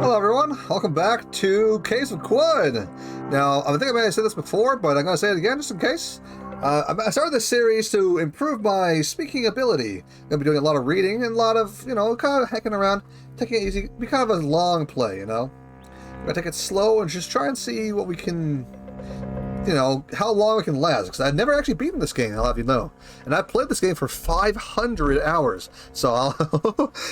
Hello everyone, welcome back to Case of Quad. Now, I think I may have said this before, but I'm going to say it again just in case. I started this series to improve my speaking ability. I'm going to be doing a lot of reading and a lot of, kind of hacking around, taking it easy, be kind of a long play, I'm going to take it slow and just try and see what we can, how long it can last, because I've never actually beaten this game, I'll have you know. And I've played this game for 500 hours, so I kind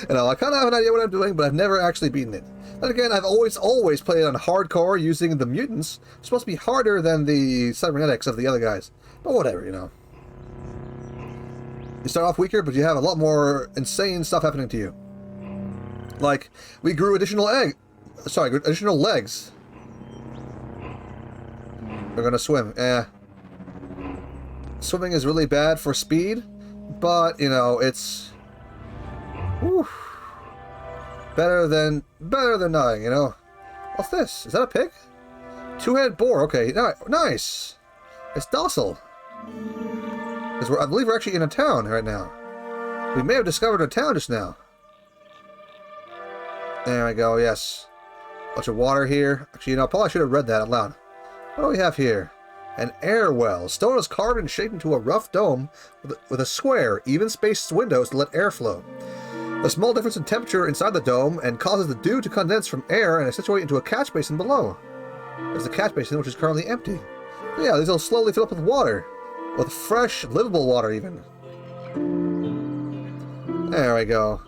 of have an idea what I'm doing, but I've never actually beaten it. And again, I've always played on hardcore using the mutants. It's supposed to be harder than the cybernetics of the other guys, but whatever, You start off weaker, but you have a lot more insane stuff happening to you. Like, we grew additional legs. We're gonna swim. Swimming is really bad for speed, but it's better than nothing. What's this? Is that a pig? Two-headed boar. Okay, nice. It's docile. Because I believe we're actually in a town right now. We may have discovered a town just now. There we go. Yes. Bunch of water here. Actually, probably should have read that out loud. What do we have here? An air well. Stone is carved and shaped into a rough dome with a square, even-spaced windows to let air flow. A small difference in temperature inside the dome and causes the dew to condense from air and situate into a catch basin below. There's a catch basin which is currently empty. But yeah, these will slowly fill up with water. With fresh, livable water even. There we go.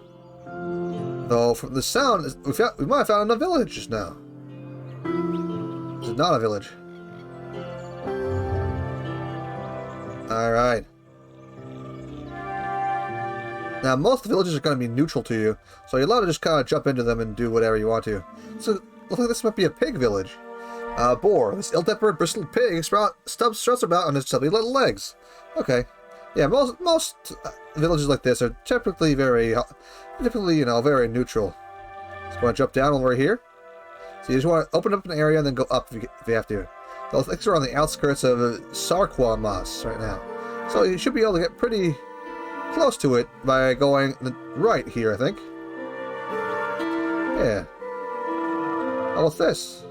Though from the sound, we might have found a village just now. This is not a village. Alright. Now, most villages are going to be neutral to you, so you're allowed to just kind of jump into them and do whatever you want to. So, looks like this might be a pig village. Boar. This ill-tempered, bristled pig struts about on his chubby little legs. Okay. Yeah, most villages like this are typically very neutral. Just want to jump down over here. So you just want to open up an area and then go up if you have to. So things are on the outskirts of Sarqumas right now. So you should be able to get pretty close to it by going right here, I think. Yeah. Oh, what's this?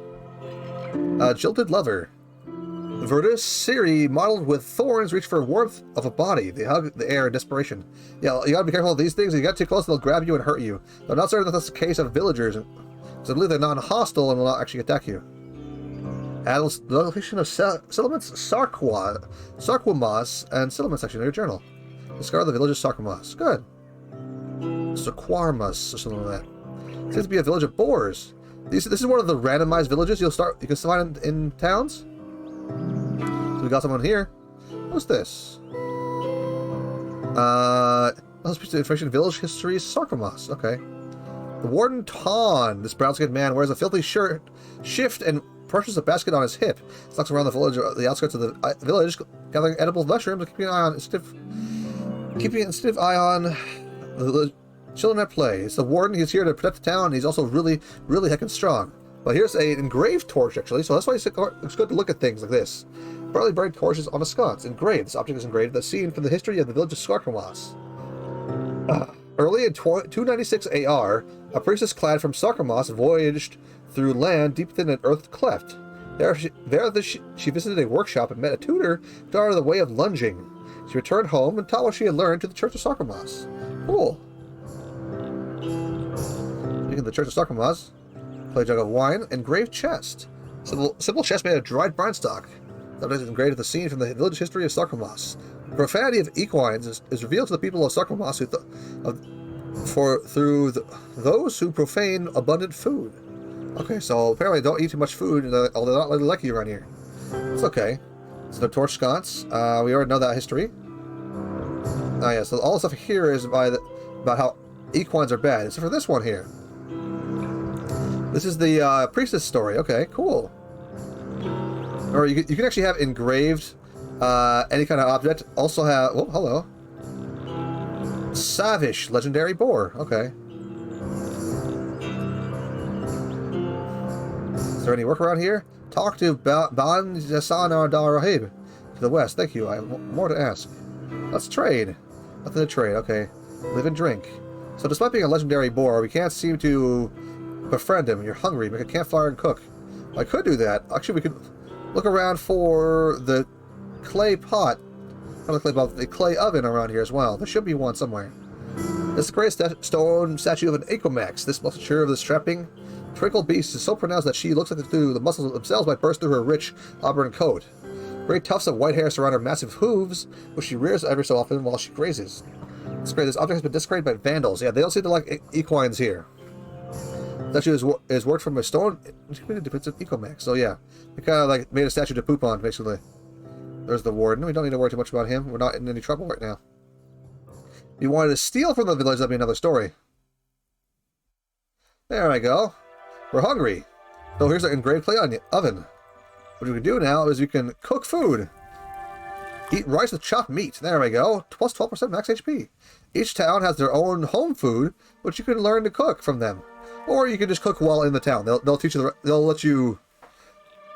Jilted lover. Virtus Siri, modeled with thorns, reach for warmth of a body. They hug the air in desperation. Yeah, you gotta be careful of these things. If you get too close, they'll grab you and hurt you. I'm not certain that that's the case of villagers, because I believe they're non-hostile and will not actually attack you. The location of settlements Sarqumas and settlement section of your journal. Discover the village of Sarqumas. Good. Sarqumas or something like that. Seems to be a village of boars. This is one of the randomized villages you can find in towns. So we got someone here. What's this? Let's piece of information. Village history. Sarqumas. Okay. The Warden Ton. This brown-skinned man wears a filthy shift and pushes a basket on his hip. Stalks around the outskirts of the village, gathering edible mushrooms and keeping a stiff eye on the children at play. It's the warden. He's here to protect the town. He's also really, really heckin' strong. But here's an engraved torch, actually, so that's why it's good to look at things like this. Brightly buried torches on a sconce. Engraved. This object is engraved. The scene from the history of the village of Sarqumas. Early in 296 AR, a priestess clad from Sarqumas voyaged through land deep within an earth cleft. There she visited a workshop and met a tutor who taught her the way of lunging. She returned home and taught what she had learned to the Church of Sarqumas. Cool. Speaking of the Church of Sarqumas, play a jug of wine, engraved chest. Simple chest made of dried brine stock. That is engraved at the scene from the village history of Sarqumas. The profanity of equines is revealed to the people of Sarqumas through those who profane abundant food. Okay, so apparently don't eat too much food, although they're not really lucky around here. It's okay. It's the torch sconce. We already know that history. Oh yeah, so all the stuff here is about how equines are bad, except for this one here. This is the priestess story. Okay, cool. Or you can actually have engraved any kind of object. Also have... Oh, hello. Savish, legendary boar. Okay. Is there any work around here? Talk to Ban Yassana Dal Rahib. To the west. Thank you. I have more to ask. Let's trade. Nothing to trade. Okay. Live and drink. So despite being a legendary boar, we can't seem to befriend him. You're hungry. Make a campfire and cook. I could do that. Actually, we could look around for the clay pot. Not the clay pot, the clay oven around here as well. There should be one somewhere. This is the great stone statue of an Acomax. This musculature of the strapping, twinkled beast is so pronounced that she looks like the muscles themselves might burst through her rich auburn coat. Great tufts of white hair surround her massive hooves, which she rears every so often while she grazes. It's great. This object has been desecrated by vandals. Yeah, they don't seem to like equines here. The statue is worked from a stone. It's an Ecomax. So yeah, we kind of like made a statue to poop on, basically. There's the warden. We don't need to worry too much about him. We're not in any trouble right now. If you wanted to steal from the village, that'd be another story. There I go. We're hungry. So here's an engraved clay oven. What we can do now is we can cook food. Eat rice with chopped meat. There we go. Plus 12% max HP. Each town has their own home food, which you can learn to cook from them. Or you can just cook while in the town. They'll teach you. They'll let you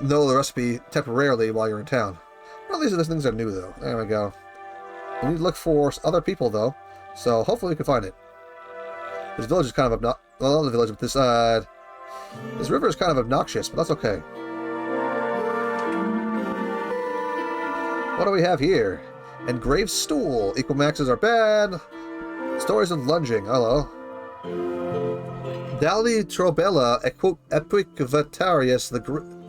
know the recipe temporarily while you're in town. Well, these things are new though. There we go. We need to look for other people though. So hopefully we can find it. This village is kind of obnoxious. Well, not the village, but this river is kind of obnoxious, but that's okay. What do we have here? Engraved stool. Equamaxes are bad. Stories of lunging. Hello. Dali Trobella Equivatarius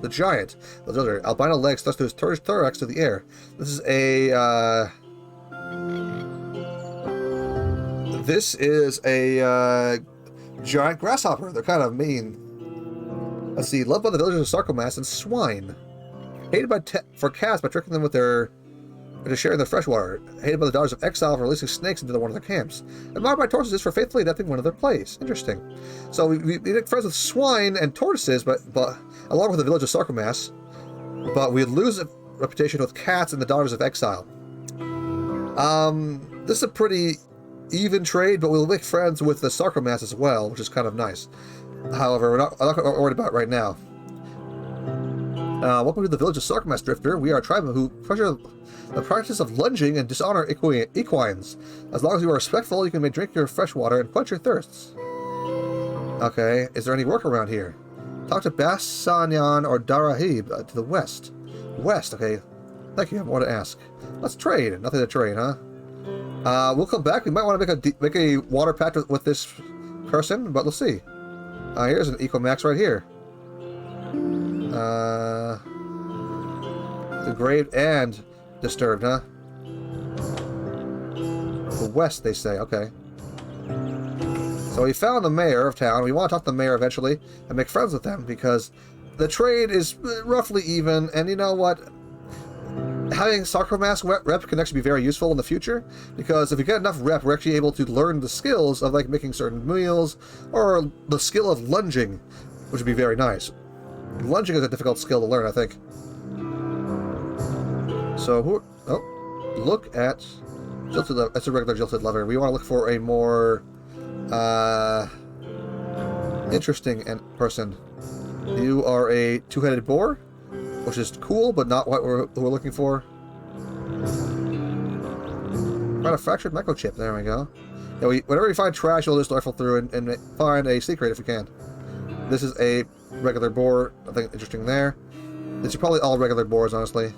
the giant. Those other albino legs thrust his thorax to the air. This is a giant grasshopper. They're kind of mean. Let's see. Loved by the villagers of Sarqumas and swine. Hated for cats by tricking them with their to sharing their fresh water. Hated by the daughters of exile for releasing snakes into one of their camps. Admired by tortoises for faithfully adapting one of their plays. Interesting. So we make friends with swine and tortoises, but along with the village of Sarqumas, but we lose a reputation with cats and the daughters of exile. This is a pretty even trade, but we'll make friends with the Sarqumas as well, which is kind of nice. However, I'm not worried about it right now. Welcome to the village of Sarqumas, Drifter. We are a tribe who treasure the practice of lunging and dishonor equines. As long as you are respectful, you can drink your fresh water and quench your thirsts. Okay, is there any work around here? Talk to Bassanyan or Darahib to the west. West, okay. Thank you, I have more to ask. Let's trade. Nothing to trade, huh? We'll come back. We might want to make a water pact with this person, but let's see. Here's an Ecomax right here. Engraved and disturbed, huh? The west, they say. Okay. So we found the mayor of town. We want to talk to the mayor eventually and make friends with them because the trade is roughly even. And you know what? Having Sarqumas rep can actually be very useful in the future because if we get enough rep, we're actually able to learn the skills of like making certain meals or the skill of lunging, which would be very nice. Lunging is a difficult skill to learn, I think. So, look at jilted. That's a regular jilted lover. We want to look for a more interesting person. You are a two-headed boar, which is cool, but not what we're looking for. Find a fractured microchip. There we go. Yeah, whenever we find trash, we'll just rifle through and find a secret if we can. This is a regular boar. Nothing interesting there. These are probably all regular boars, honestly.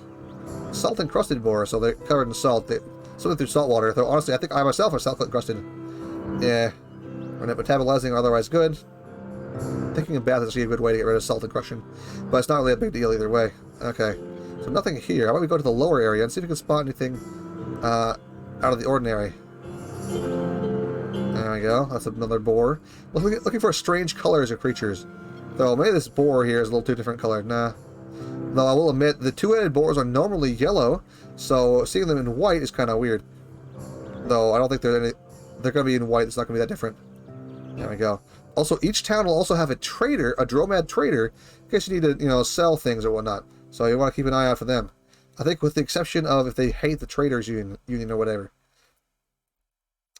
Salt encrusted boar, so they're covered in salt. They swimming through salt water. Though honestly, I think I myself are salt encrusted. Yeah, we're not metabolizing or otherwise good. Taking a bath is actually a good way to get rid of salt encrustion, but it's not really a big deal either way. Okay, so nothing here. How about we go to the lower area and see if we can spot anything out of the ordinary. There we go. That's another boar. Looking for strange colors of creatures. Though maybe this boar here is a little too different colored. Nah. Though I will admit, the two-headed boars are normally yellow, so seeing them in white is kind of weird. Though I don't think they're going to be in white. It's not going to be that different. There we go. Also, each town will also have a trader, a dromad trader, in case you need to, sell things or whatnot. So you want to keep an eye out for them. I think with the exception of if they hate the traders union or whatever.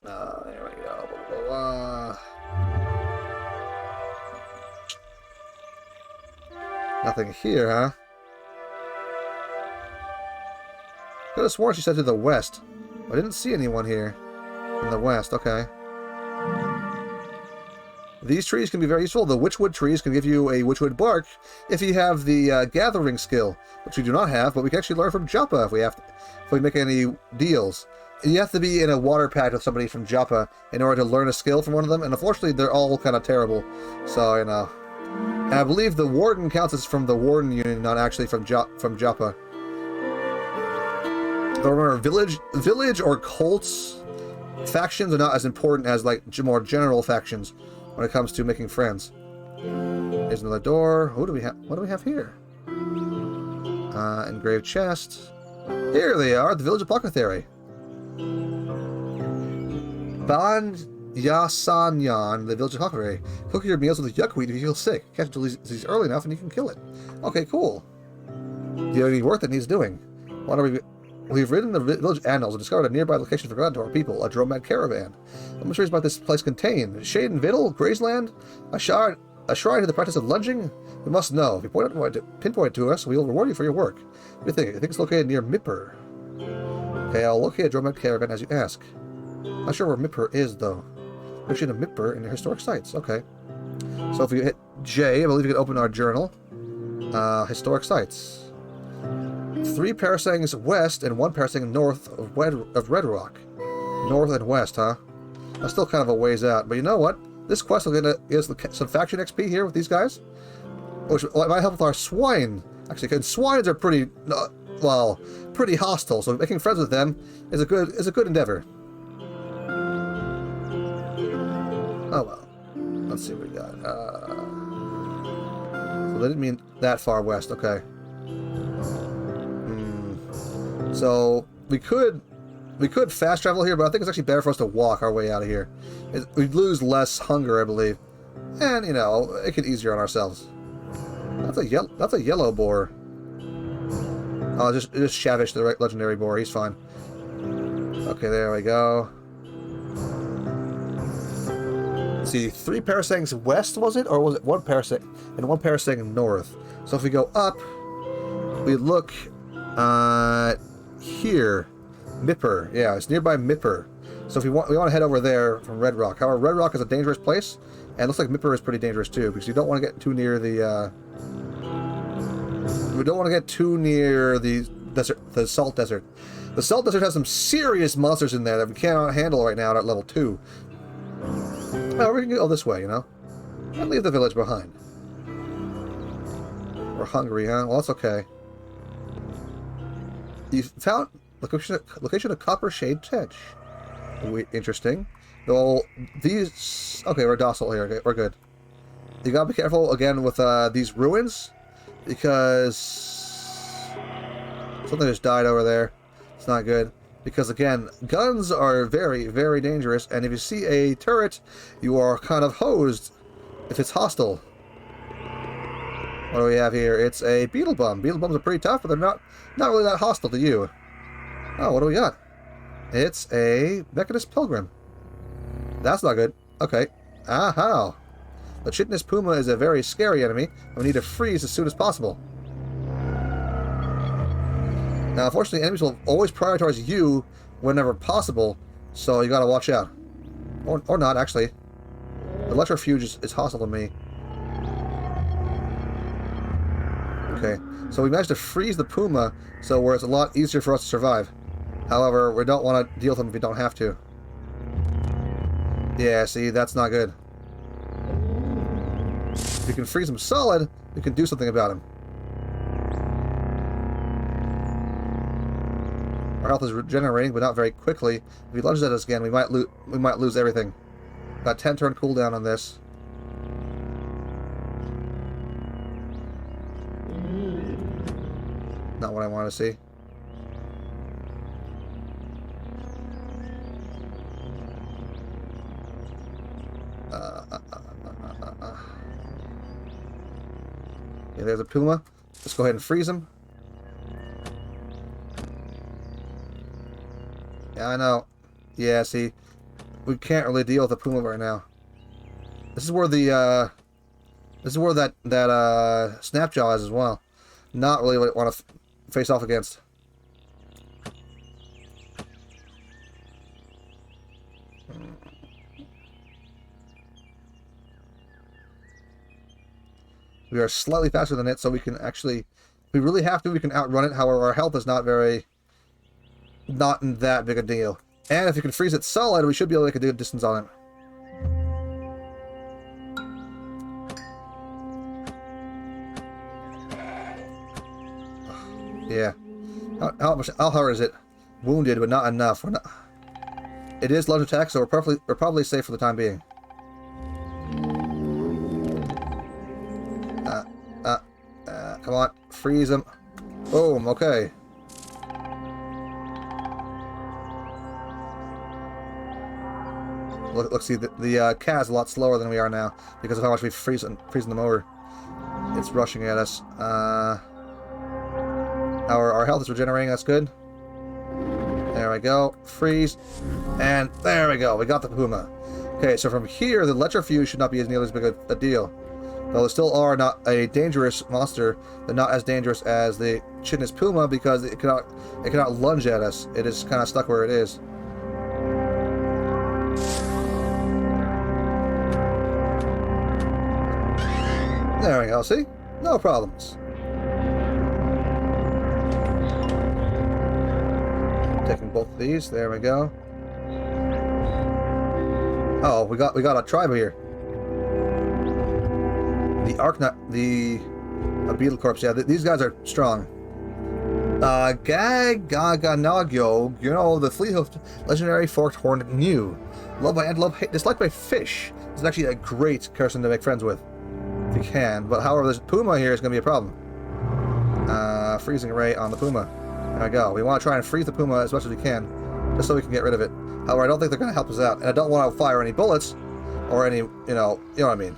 There we go. Blah, blah, blah. Nothing here, huh? Could have sworn she said to the west. I didn't see anyone here. In the west, okay. These trees can be very useful. The witchwood trees can give you a witchwood bark if you have the gathering skill, which we do not have, but we can actually learn from Joppa if we make any deals. You have to be in a water pact with somebody from Joppa in order to learn a skill from one of them, and unfortunately they're all kind of terrible. So, you know. And I believe the Warden counts as from the Warden Union, not actually from Joppa. But remember, village or cults factions are not as important as like more general factions when it comes to making friends. Here's another door. Who do we have? What do we have here? Engraved chest. Here they are, the village apothecary. Ban Yasanyan, the village apothecary. Cook your meals with yuckweed if you feel sick. Catch the disease early enough and you can kill it. Okay, cool. Do you have any work that needs doing? We've ridden the village annals and discovered a nearby location forgotten to our people, a dromad caravan. What mysteries about this place contain? Shade and Victual? Grazeland? A shrine to the practice of lunging? We must know. If you pinpoint it to us, we will reward you for your work. What do you think? I think it's located near Mipper. Okay, I'll locate a dromad caravan as you ask. Not sure where Mipper is, though. Location of Mipper in the historic sites. Okay. So if you hit J, I believe you can open our journal. Historic sites. 3 parasangs west and 1 parasang north of Red Rock. North and west, huh? That's still kind of a ways out, but you know what? This quest will get us some faction XP here with these guys, which might help with our swine. Actually, because swines are pretty, well, pretty hostile. So making friends with them is a good endeavor. Oh well. Let's see what we got. So they didn't mean that far west. Okay. So we could fast travel here, but I think it's actually better for us to walk our way out of here. We'd lose less hunger, I believe, and you know, make it easier on ourselves. That's a yellow boar. Oh, just Shavish, the legendary boar. He's fine. Okay, there we go. Let's see, 3 parasangs west, was it, or was it 1 parasang and 1 parasang north? So if we go up, we look here, Mipper. Yeah, it's nearby Mipper. So if we want to head over there from Red Rock. However, Red Rock is a dangerous place, and it looks like Mipper is pretty dangerous too, because you don't want to get too near the. We don't want to get too near the desert, the Salt Desert. The Salt Desert has some serious monsters in there that we cannot handle right now at level 2. Well, we can go this way, you know, and leave the village behind. We're hungry, huh? Well, that's okay. You found location of Copper Shade Tetch. Interesting. Though these, okay, we're docile here. Okay, we're good. You gotta be careful again with these ruins, because something just died over there. It's not good. Because again, guns are very, very dangerous, and if you see a turret, you are kind of hosed if it's hostile. What do we have here? It's a beetle bum. Beetle bums are pretty tough, but they're not really that hostile to you. Oh, what do we got? It's a Mechanist Pilgrim. That's not good. Okay. Aha. The Chitinous Puma is a very scary enemy, and we need to freeze as soon as possible. Now, unfortunately, enemies will always prioritize you whenever possible, so you gotta watch out. Or not, actually. The Electrofuge is hostile to me. Okay, so we managed to freeze the Puma, so where it's a lot easier for us to survive. However, we don't want to deal with them if we don't have to. Yeah, see, that's not good. If you can freeze them solid, we can do something about him. Our health is regenerating, but not very quickly. If he lunges at us again, we might lose everything. Got 10 turn cooldown on this. Not what I want to see. Yeah, there's a Puma. Let's go ahead and freeze him. Yeah, I know. Yeah, see, we can't really deal with the Puma right now. This is where the that Snapjaw is as well. Not really what I want to face off against. We are slightly faster than it, so we can actually, if we really have to, we can outrun it. However, our health is not that big a deal. And if you can freeze it solid, we should be able to make a good distance on it. Yeah. How hard is it? Wounded, but not enough. We're not. It is lunge attack, so we're probably safe for the time being. Come on, freeze him. Boom. Okay. Look, see, the cat's a lot slower than we are now because of how much we've freezing them over. It's rushing at us. Our health is regenerating. That's good. There we go. Freeze. And there we go. We got the puma. Okay, so from here, the Lecherfuse should not be nearly as big a deal. Though they still are not a dangerous monster, they're not as dangerous as the Chitnus puma because it cannot lunge at us. It is kind of stuck where it is. There we go. See? No problems. Taking both of these. There we go. Oh, we got a tribe here. The beetle corpse. Yeah, these guys are strong. Gaganagyo, you know, the flea-hoofed legendary forked horned gnu. Loved by antelope, disliked by fish. This is actually a great person to make friends with, if you can. But however, this puma here is going to be a problem. Freezing ray on the puma. There we go. We want to try and freeze the puma as much as we can, just so we can get rid of it. However, I don't think they're going to help us out, and I don't want to fire any bullets or any, you know what I mean.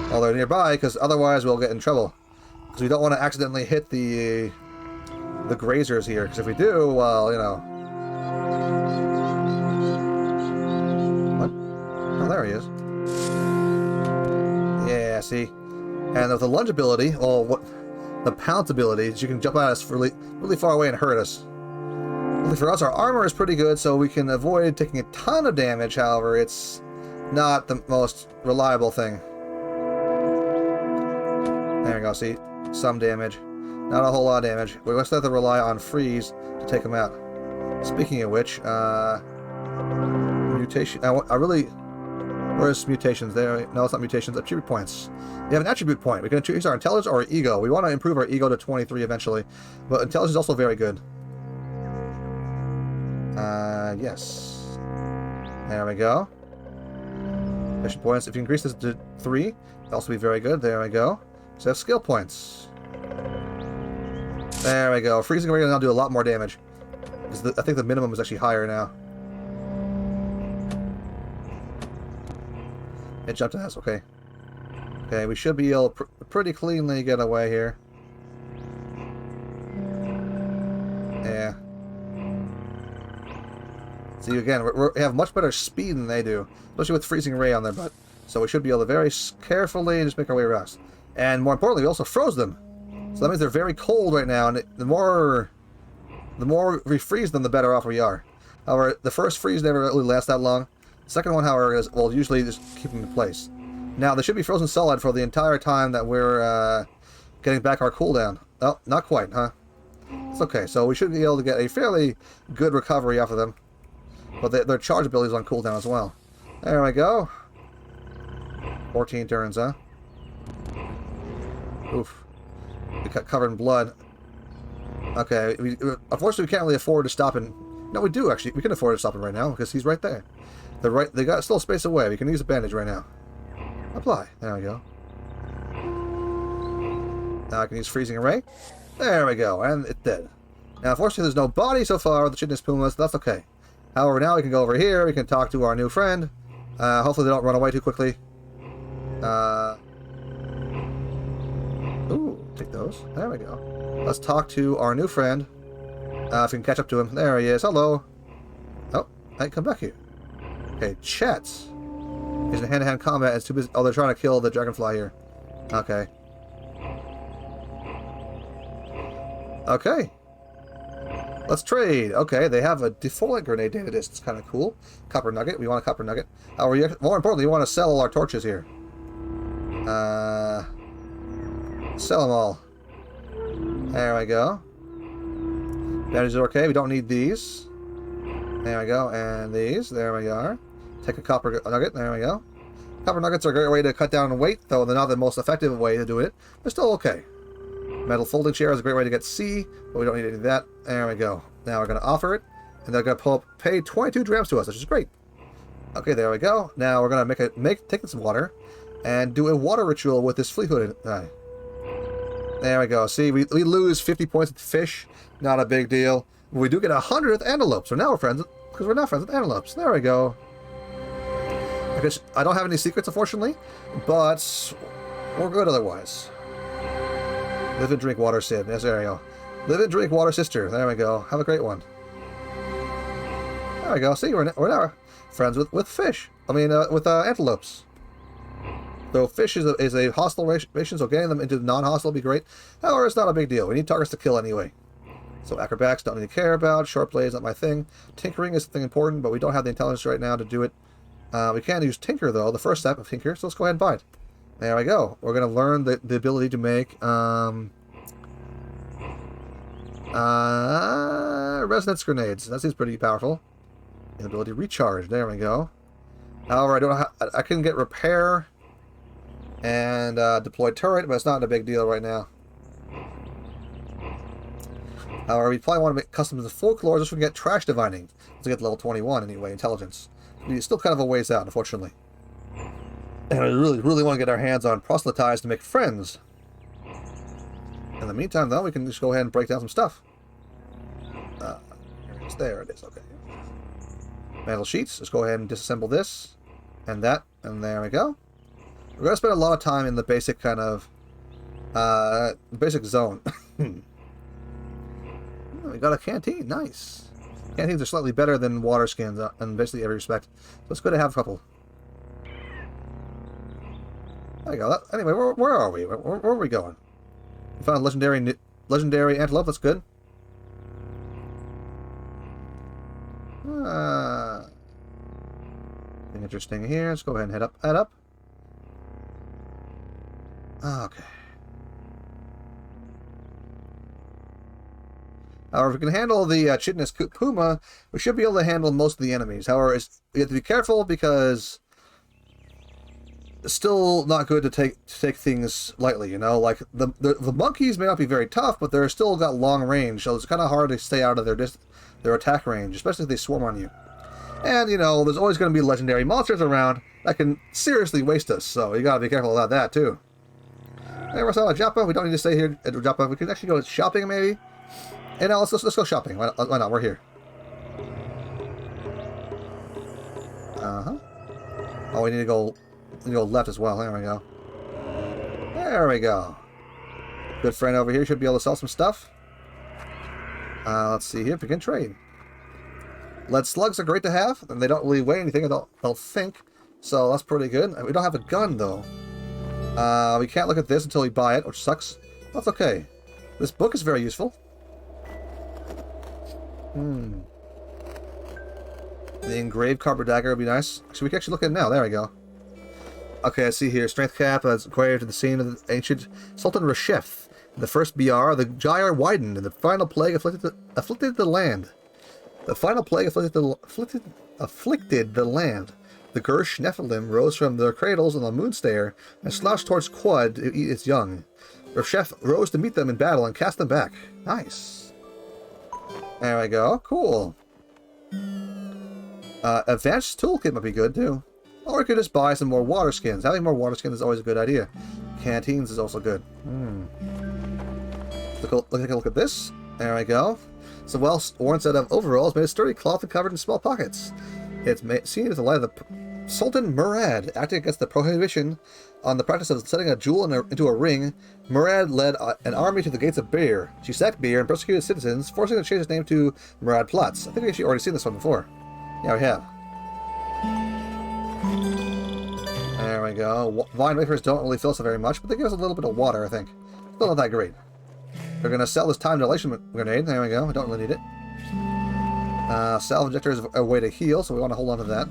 While they're nearby, because otherwise we'll get in trouble. Because we don't want to accidentally hit the grazers here, because if we do, well, you know. What? Oh, there he is. Yeah, see? And with the lunge ability, well, what the pounce ability is you can jump at us really, really far away and hurt us. Only for us, our armor is pretty good, so we can avoid taking a ton of damage. However, it's not the most reliable thing. There we go, see? Some damage. Not a whole lot of damage. We're going to have to rely on freeze to take them out. Speaking of which, mutation. I really... Where's mutations? There. No, it's not mutations. Attribute points. We have an attribute point. We can choose our intelligence or our ego. We want to improve our ego to 23 eventually. But intelligence is also very good. Yes. There we go. Mission points. If you increase this to 3, it'll also be very good. There we go. So have skill points. There we go. Freezing ray will now do a lot more damage. I think the minimum is actually higher now. It jumped at us. Okay. Okay, we should be able to pretty cleanly get away here. Yeah. See, again, we have much better speed than they do, especially with freezing ray on their butt. So we should be able to very carefully just make our way around. And more importantly, we also froze them. So that means they're very cold right now, and the more we freeze them, the better off we are. However, the first freeze never really lasts that long. The second one, however, is, well, usually just keep them in place. Now, they should be frozen solid for the entire time that we're getting back our cooldown. Oh, not quite, huh? It's okay, so we should be able to get a fairly good recovery off of them. But their charge ability is on cooldown as well. There we go. 14 turns, huh? Oof. We got covered in blood. Okay, unfortunately we can't really afford to stop him. No, we do actually. We can afford to stop him right now because he's right there. They got still space away. We can use a bandage right now. Apply. There we go. Now I can use freezing array. There we go, and it's dead. Now, unfortunately, there's no body so far with the Chitnus pumas. That's okay. However, now we can go over here. We can talk to our new friend. Hopefully, they don't run away too quickly. Ooh, take those. There we go. Let's talk to our new friend. If we can catch up to him. There he is. Hello. Oh, hey, come back here. Okay, Chet. He's in hand-to-hand combat. It's too busy. Oh, they're trying to kill the dragonfly here. Okay. Okay. Let's trade. Okay, they have a defoliant grenade data disc. It's kind of cool. Copper nugget. We want a copper nugget. More importantly, we want to sell all our torches here. Sell them all. There we go. Bandages are okay. We don't need these. There we go. And these. There we are. Take a copper nugget. There we go. Copper nuggets are a great way to cut down on weight, though they're not the most effective way to do it. They're still okay. Metal folding chair is a great way to get C, but we don't need any of that. There we go. Now we're going to offer it, and they're going to pay 22 drams to us, which is great. Okay, there we go. Now we're going to take some water and do a water ritual with this fleetwood guy. There we go. See, we lose 50 points with fish. Not a big deal. We do get 100 with antelopes. So now we're friends, because we're not friends with antelopes. There we go. I don't have any secrets, unfortunately, but we're good otherwise. Live and drink water, Sid. Yes, there we go. Live and drink water, sister. There we go. Have a great one. There we go. See, we're now friends with fish. I mean, with antelopes. Though fish is a hostile ration, so getting them into non-hostile would be great. However, it's not a big deal. We need targets to kill anyway. So acrobatics don't need to care about. Short play is not my thing. Tinkering is something important, but we don't have the intelligence right now to do it. We can use Tinker, though, the first step of Tinker, so let's go ahead and buy it. There we go. We're going to learn the ability to make resonance grenades. That seems pretty powerful. The ability to recharge. There we go. However, I don't know how, I can get repair and deploy turret, but it's not a big deal right now. However, we probably want to make customs of folklore just so we can get trash divining. To get to level 21 anyway, intelligence. We're still kind of a ways out, unfortunately. And we really want to get our hands on proselytize to make friends. In the meantime, though, we can just go ahead and break down some stuff. There it is, okay. Metal sheets. Let's go ahead and disassemble this. And that. And there we go. We're going to spend a lot of time in the basic kind of... basic zone. We got a canteen. Nice. Canteens are slightly better than water skins in basically every respect. So it's good to have a couple. There you go. Anyway, where are we? Where are we going? We found a legendary antelope. That's good. Nothing interesting here. Let's go ahead and head up. Okay. However, if we can handle the chitinous puma, we should be able to handle most of the enemies. However, we have to be careful because it's still not good to take things lightly, you know? Like, the monkeys may not be very tough, but they're still got long range, so it's kind of hard to stay out of their attack range, especially if they swarm on you. And, you know, there's always going to be legendary monsters around that can seriously waste us, so you got to be careful about that, too. Hey, we're selling Joppa. We don't need to stay here at Joppa. We can actually go shopping, maybe. Hey, now let's go shopping. Why not? We're here. Oh, we need to go left as well. There we go. There we go. Good friend over here should be able to sell some stuff. Let's see here. Begin trade. Lead slugs are great to have, and they don't really weigh anything. I don't think. So that's pretty good. We don't have a gun though. We can't look at this until we buy it, which sucks. That's okay. This book is very useful. The engraved copper dagger would be nice. Actually, we can actually look at it now. There we go. Okay, I see here. Strength cap is acquired to the scene of the ancient Sultan Reshef. In the first BR, the gyre widened, and the final plague afflicted the land. The final plague afflicted the land. The Gersh Nephilim rose from their cradles on the moonstair and slouched towards Quad to eat its young. Reshef rose to meet them in battle and cast them back. Nice. There we go. Cool. Advanced toolkit might be good too. Or we could just buy some more water skins. Having more water skins is always a good idea. Canteens is also good. Take a look at this. There we go. It's a well-worn set of overalls made of sturdy cloth and covered in small pockets. It's seen with the light of the Sultan Murad. Acting against the prohibition on the practice of setting a jewel into a ring, Murad led an army to the gates of Bir. She sacked Bir and persecuted citizens, forcing them to change its name to Murad Platz. I think we've actually already seen this one before. Yeah, we have. There we go. Vine wafers don't really fill us very much, but they give us a little bit of water, I think. Still not that great. We're going to sell this time dilation grenade. There we go. I don't really need it. Salve injector is a way to heal, so we want to hold on to that.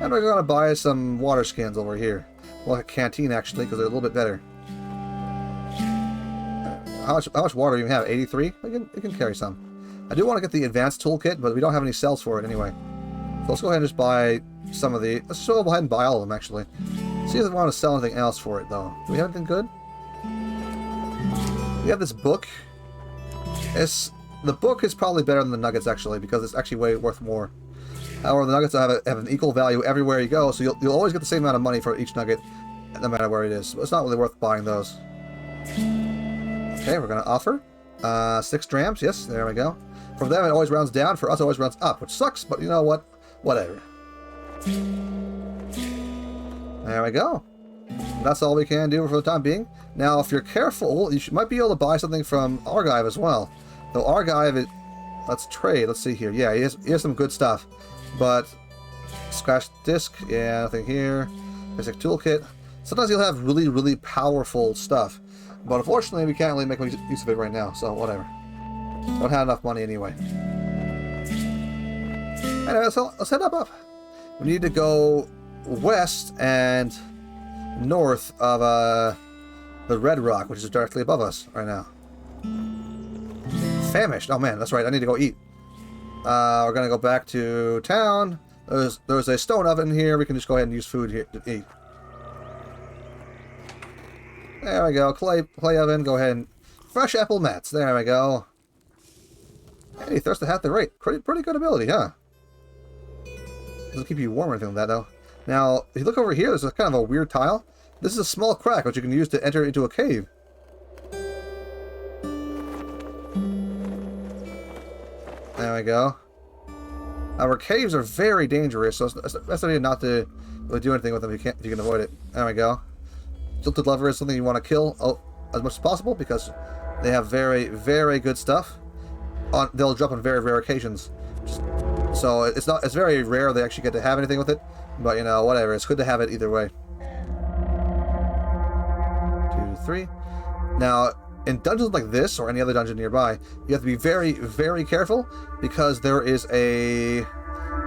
And we're going to buy some water skins over here. Well, like a canteen, actually, because they're a little bit better. How much water do you have? 83? It can carry some. I do want to get the advanced toolkit, but we don't have any cells for it anyway. So let's go ahead and just buy some of the... Let's just go ahead and buy all of them, actually. See if we want to sell anything else for it, though. Do we have anything good? We have this book. The book is probably better than the nuggets, actually, because it's actually way worth more. However, the nuggets have an equal value everywhere you go, so you'll always get the same amount of money for each nugget, no matter where it is. So it's not really worth buying those. Okay, we're going to offer 6 drams. Yes, there we go. For them, it always rounds down. For us, it always rounds up, which sucks, but you know what? Whatever. There we go. That's all we can do for the time being. Now, if you're careful, you might be able to buy something from Argive as well. Though Argive, let's trade. Let's see here. Yeah, he has some good stuff. But scratch disc, yeah, nothing here. Basic toolkit. Sometimes you'll have really, really powerful stuff. But unfortunately, we can't really make use of it right now, so whatever. Don't have enough money anyway. Anyway, so let's head up. We need to go west and north of the Red Rock, which is directly above us right now. Famished. Oh man, that's right. I need to go eat. We're gonna go back to town. There's a stone oven here. We can just go ahead and use food here to eat. There we go. Clay oven. Go ahead and fresh apple mats. There we go. Hey, thirst to half the rate. Pretty good ability, huh? Doesn't keep you warm or anything like that, though. Now, if you look over here, there's a kind of a weird tile. This is a small crack which you can use to enter into a cave. There we go. Our caves are very dangerous, so it's best idea not to really do anything with them if you can avoid it. There we go. Tilted lever is something you want to kill as much as possible because they have very, very good stuff. They'll drop on very rare occasions. So it's very rare they actually get to have anything with it. But you know, whatever. It's good to have it either way. 2, 3. Now, in dungeons like this, or any other dungeon nearby, you have to be very, very careful, because there is a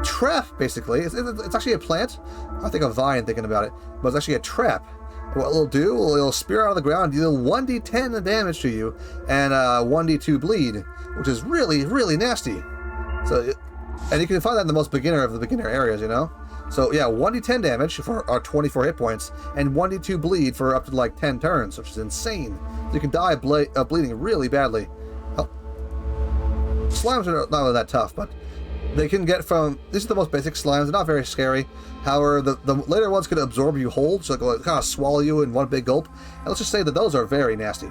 trap, basically. It's actually a plant. I think a vine thinking about it, but it's actually a trap. What it'll do, it'll spear out of the ground, deal 1d10 damage to you, and 1d2 bleed, which is really, really nasty. So, and you can find that in the most beginner of the beginner areas, you know? So yeah, 1d10 damage for our 24 hit points, and 1d2 bleed for up to like 10 turns, which is insane. So you can die bleeding really badly. Slimes are not really that tough, but they can get from... These are the most basic slimes. They're not very scary. However, the later ones can absorb you whole, so they'll kind of swallow you in one big gulp. And let's just say that those are very nasty.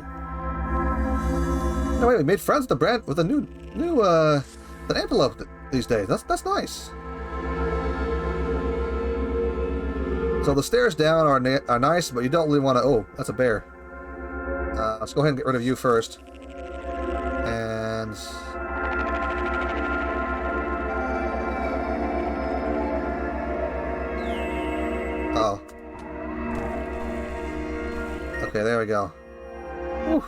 No, wait, we made friends with a new an antelope these days. That's nice. So the stairs down are nice, but you don't really want to... Oh, that's a bear. Let's go ahead and get rid of you first. And... Oh. Okay, there we go. Whew.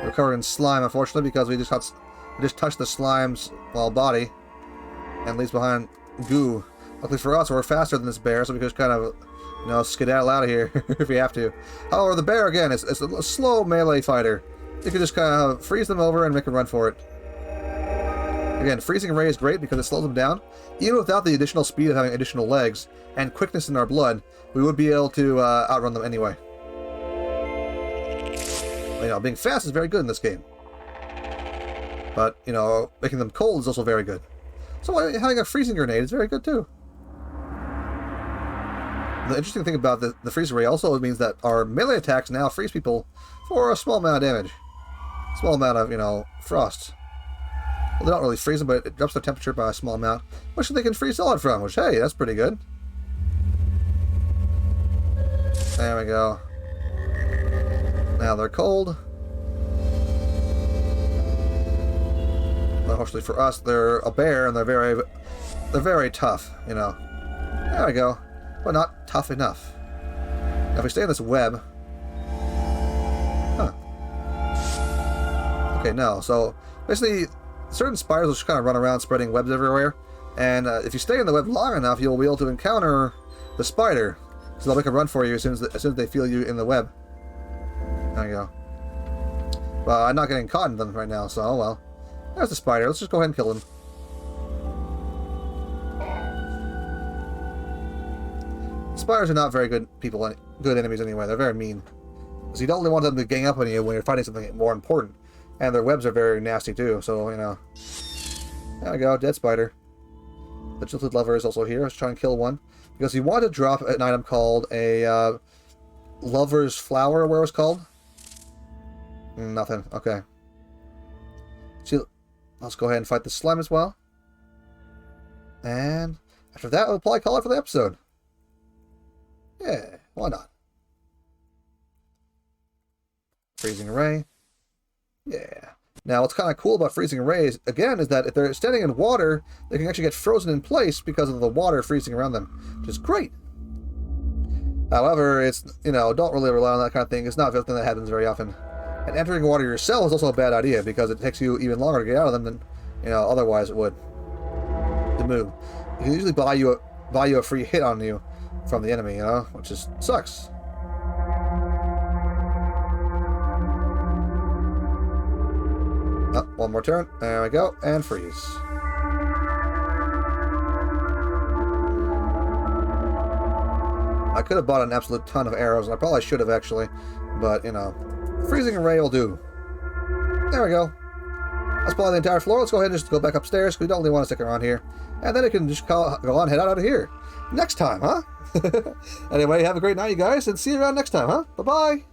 We're covered in slime, unfortunately, because we just touched the slime's body and leaves behind goo. Luckily for us, we're faster than this bear, so we can just kind of, you know, skedaddle out of here if we have to. However, the bear, again, is a slow melee fighter. You can just kind of freeze them over and make them run for it. Again, freezing ray is great because it slows them down. Even without the additional speed of having additional legs and quickness in our blood, we would be able to outrun them anyway. You know, being fast is very good in this game. But, you know, making them cold is also very good. So having a freezing grenade is very good too. The interesting thing about the freeze ray also means that our melee attacks now freeze people for a small amount of damage. Small amount of, you know, frost. Well, they don't really freeze them, but it drops their temperature by a small amount, which they can freeze solid from, which, hey, that's pretty good. There we go. Now they're cold. Unfortunately for us, they're a bear, and they're very tough, you know. There we go. But not tough enough. Now if we stay in this web... Huh. Okay, no. So, basically, certain spiders will just kind of run around spreading webs everywhere. And if you stay in the web long enough, you'll be able to encounter the spider. So they'll make a run for you as soon as they feel you in the web. There you go. Well, I'm not getting caught in them right now, so oh well. There's the spider. Let's just go ahead and kill him. Spiders are not very good people, good enemies anyway. They're very mean. So you don't really want them to gang up on you when you're fighting something more important. And their webs are very nasty too, so, you know. There we go, dead spider. The jilted lover is also here. Let's try and kill one. Because you want to drop an item called a lover's flower, or where it was called. Nothing. Okay. So let's go ahead and fight the slime as well. And after that, we'll probably call it for the episode. Yeah, why not? Freezing Ray. Yeah. Now, what's kind of cool about freezing rays, again, is that if they're standing in water, they can actually get frozen in place because of the water freezing around them, which is great. However, it's, you know, don't really rely on that kind of thing. It's not something that happens very often. And entering water yourself is also a bad idea because it takes you even longer to get out of them than, you know, otherwise it would. To move. You can usually buy you a free hit on you from the enemy, you know, which just sucks. Oh, one more turn. There we go. And freeze. I could have bought an absolute ton of arrows, and I probably should have actually. But, you know, freezing ray will do. There we go. That's probably the entire floor. Let's go ahead and just go back upstairs, because we don't really want to stick around here. And then it can just go on, head out of here. Next time, huh? Anyway, have a great night, you guys, and see you around next time, huh? Bye-bye.